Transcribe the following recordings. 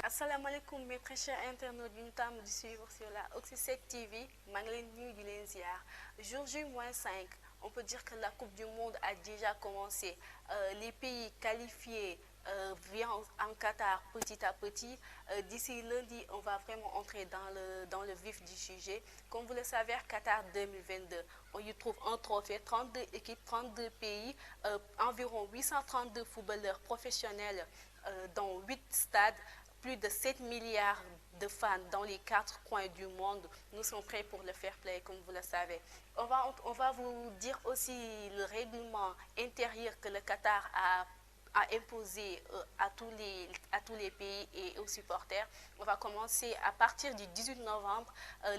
Assalamu alaikum mes très chers internautes du tàmm di suivre sur la Oxy7 TV maa ngi leen nuyu di leen ziar jour J-5 on peut dire que la Coupe du Monde a déjà commencé. Les pays qualifiés viennent en Qatar petit à petit. D'ici lundi, on va vraiment entrer dans le vif du sujet. Comme vous le savez, Qatar 2022, on y trouve un trophée, 32 équipes, 32 pays, environ 832 footballeurs professionnels dans 8 stades, plus de 7 milliards de fans dans les 4 coins du monde. Nous sommes prêts pour le fair play, comme vous le savez. On va vous dire aussi le règlement intérieur que le Qatar a imposé à tous les pays et aux supporters. On va commencer à partir du 18 novembre.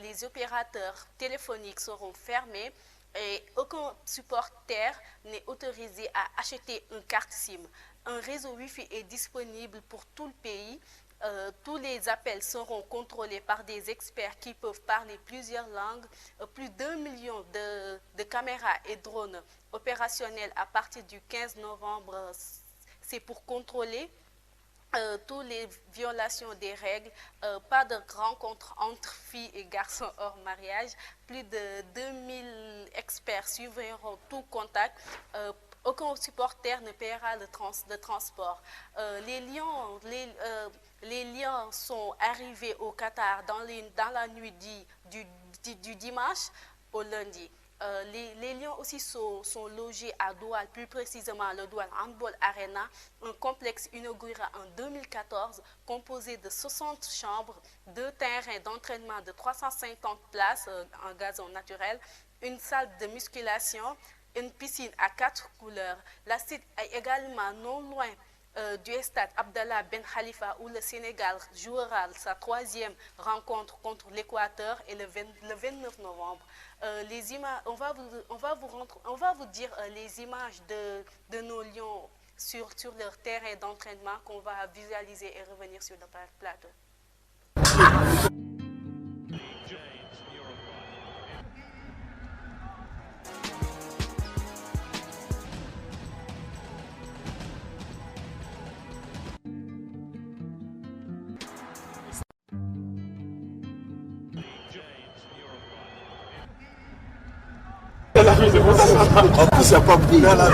Les opérateurs téléphoniques seront fermés et aucun supporter n'est autorisé à acheter une carte SIM. Un réseau Wi-Fi est disponible pour tout le pays. Tous les appels seront contrôlés par des experts qui peuvent parler plusieurs langues. Plus d'1 million de caméras et drones opérationnels à partir du 15 novembre. C'est pour contrôler toutes les violations des règles. Pas de rencontres entre filles et garçons hors mariage. Plus de 2000 experts surveilleront tout contact. Aucun supporter ne paiera le transport. Les Lions sont arrivés au Qatar dans la nuit du dimanche au lundi. Les Lions aussi sont logés à Douala, plus précisément le Douala Handball Arena, un complexe inauguré en 2014 composé de 60 chambres, 2 terrains d'entraînement de 350 places en gazon naturel, une salle de musculation, une piscine à 4 couleurs. La site est également non loin du stade Abdallah Ben Khalifa où le Sénégal jouera sa 3e rencontre contre l'Équateur et le 29 novembre. Les images, on va vous dire les images de nos lions sur leur terrain d'entraînement qu'on va visualiser et revenir sur le plateau. En plus, il n'y a pas beaucoup là.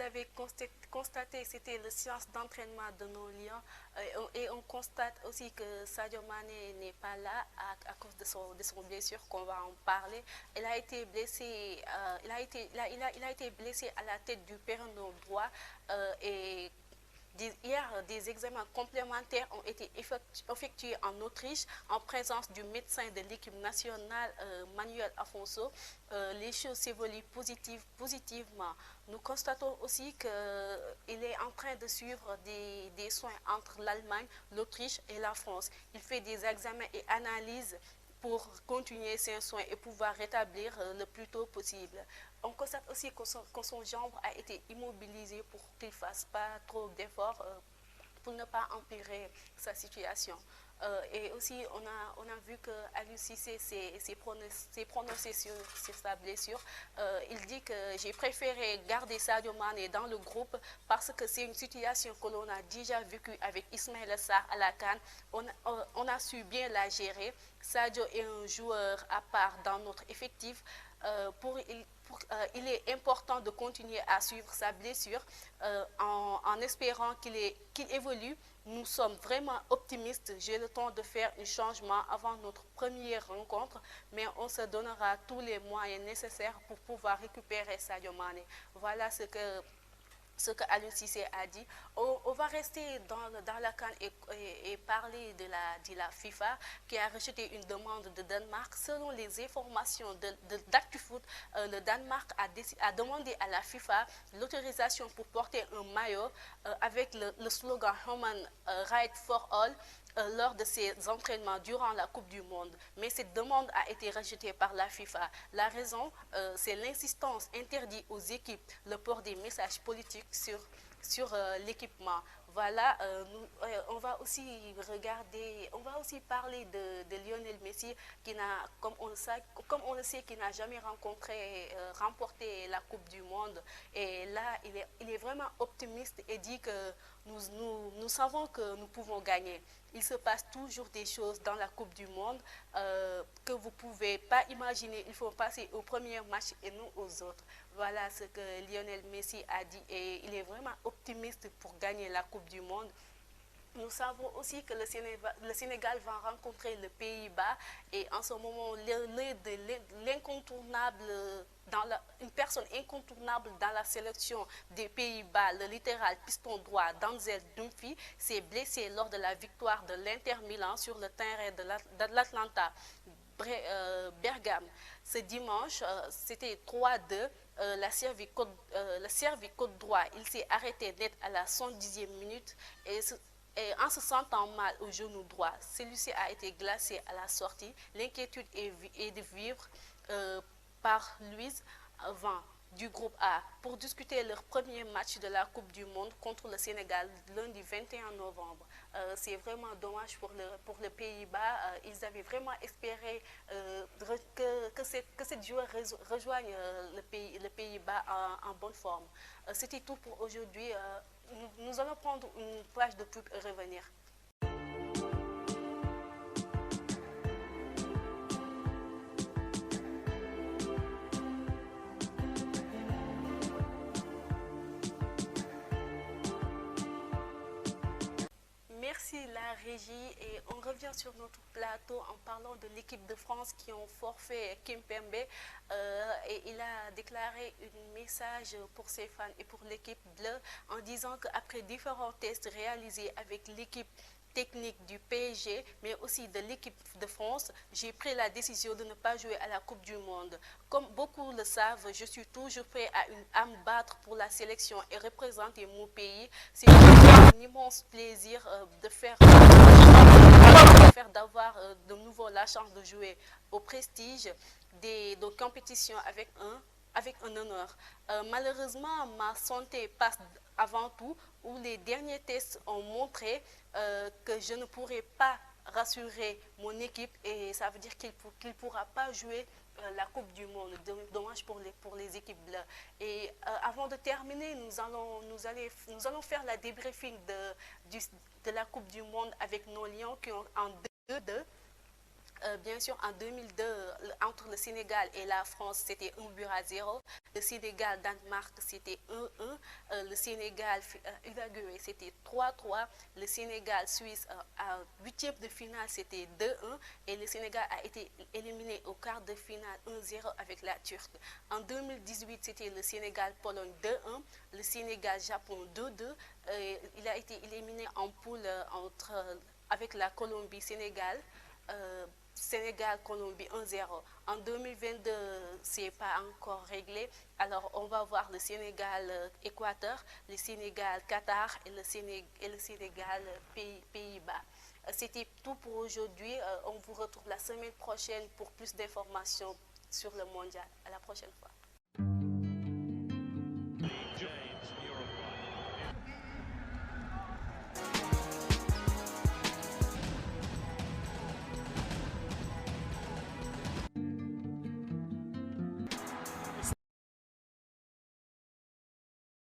l'avez constaté, c'était la séance d'entraînement de nos Lions. Et on constate aussi que Sadio Mané n'est pas là à cause de son blessure, qu'on va en parler. Il a été blessé, il a été blessé à la tête du péroné droit et hier, des examens complémentaires ont été effectués en Autriche en présence du médecin de l'équipe nationale Manuel Afonso. Les choses s'évoluent positivement. Nous constatons aussi qu'il est en train de suivre des soins entre l'Allemagne, l'Autriche et la France. Il fait des examens et analyses pour continuer ses soins et pouvoir rétablir le plus tôt possible. On constate aussi que son jambe a été immobilisé pour qu'il ne fasse pas trop d'efforts pour ne pas empirer sa situation. Et aussi, on a vu que Aliou Cissé s'est prononcé sur sa blessure. Il dit que j'ai préféré garder Sadio Mané dans le groupe parce que c'est une situation que l'on a déjà vécue avec Ismaïla Sarr à la CAN. On a su bien la gérer. Sadio est un joueur à part dans notre effectif. Il est important de continuer à suivre sa blessure en espérant qu'il évolue. Nous sommes vraiment optimistes. J'ai le temps de faire un changement avant notre première rencontre, mais on se donnera tous les moyens nécessaires pour pouvoir récupérer Sadio Mané. Voilà ce que Aliou Cissé a dit. On va rester dans la CAN et parler de la FIFA qui a rejeté une demande de Danemark. Selon les informations d'ActuFoot, le Danemark a demandé à la FIFA l'autorisation pour porter un maillot avec le slogan Human Rights for All lors de ses entraînements durant la Coupe du Monde. Mais cette demande a été rejetée par la FIFA. La raison, c'est l'insistance interdite aux équipes le port des messages politiques sur l'équipement. Voilà, on va aussi parler de Lionel Messi qui n'a, comme on le sait, qui n'a jamais remporté la Coupe du Monde. Et là, il est vraiment optimiste et dit que nous savons que nous pouvons gagner. Il se passe toujours des choses dans la Coupe du Monde que vous ne pouvez pas imaginer. Il faut passer au premier match et nous aux autres. Voilà ce que Lionel Messi a dit et il est vraiment optimiste pour gagner la Coupe du Monde. Nous savons aussi que le Sénégal va rencontrer le Pays-Bas et en ce moment, une personne incontournable dans la sélection des Pays-Bas, le littéral piston droit Denzel Dumfries, s'est blessé lors de la victoire de l'Inter Milan sur le terrain de l'Atlanta Bergame. Ce dimanche, c'était 3-2. La Serbie côte droit, il s'est arrêté net à la 110e minute et en se sentant mal au genou droit, celui-ci a été glacé à la sortie. L'inquiétude est de vivre par Luis Van du groupe A pour discuter leur premier match de la Coupe du Monde contre le Sénégal lundi 21 novembre. C'est vraiment dommage pour le Pays-Bas. Ils avaient vraiment espéré que cette joueur rejoigne le Pays-Bas en bonne forme. C'était tout pour aujourd'hui. Nous allons prendre une plage de pub et revenir. Merci la régie et on revient sur notre plateau en parlant de l'équipe de France qui ont forfait Kimpembe et il a déclaré un message pour ses fans et pour l'équipe bleue en disant qu'après différents tests réalisés avec l'équipe technique du PSG, mais aussi de l'équipe de France, j'ai pris la décision de ne pas jouer à la Coupe du Monde. Comme beaucoup le savent, je suis toujours prêt à me battre pour la sélection et représenter mon pays. C'est un immense plaisir d'avoir de nouveau la chance de jouer au prestige des compétitions avec un honneur. Malheureusement, ma santé passe avant tout, où les derniers tests ont montré que je ne pourrai pas rassurer mon équipe et ça veut dire qu'il ne pourra pas jouer la Coupe du Monde. Dommage pour les équipes bleues. Et avant de terminer, nous allons faire la débriefing de la Coupe du Monde avec nos Lions qui ont en 2-2. Bien sûr, en 2002, entre le Sénégal et la France, c'était 1-0. Le Sénégal-Danemark, c'était 1-1. Le Sénégal Uruguay, c'était 3-3. Le Sénégal-Suisse, à huitième de finale, c'était 2-1. Et le Sénégal a été éliminé au quart de finale 1-0 avec la Turquie. En 2018, c'était le Sénégal-Pologne 2-1. Le Sénégal-Japon 2-2. Il a été éliminé en poule avec la Colombie-Sénégal. Sénégal-Colombie 1-0. En 2022, ce n'est pas encore réglé. Alors, on va voir le Sénégal-Équateur, le Sénégal-Qatar et le Sénégal-Pays-Bas. C'était tout pour aujourd'hui. On vous retrouve la semaine prochaine pour plus d'informations sur le mondial. À la prochaine fois.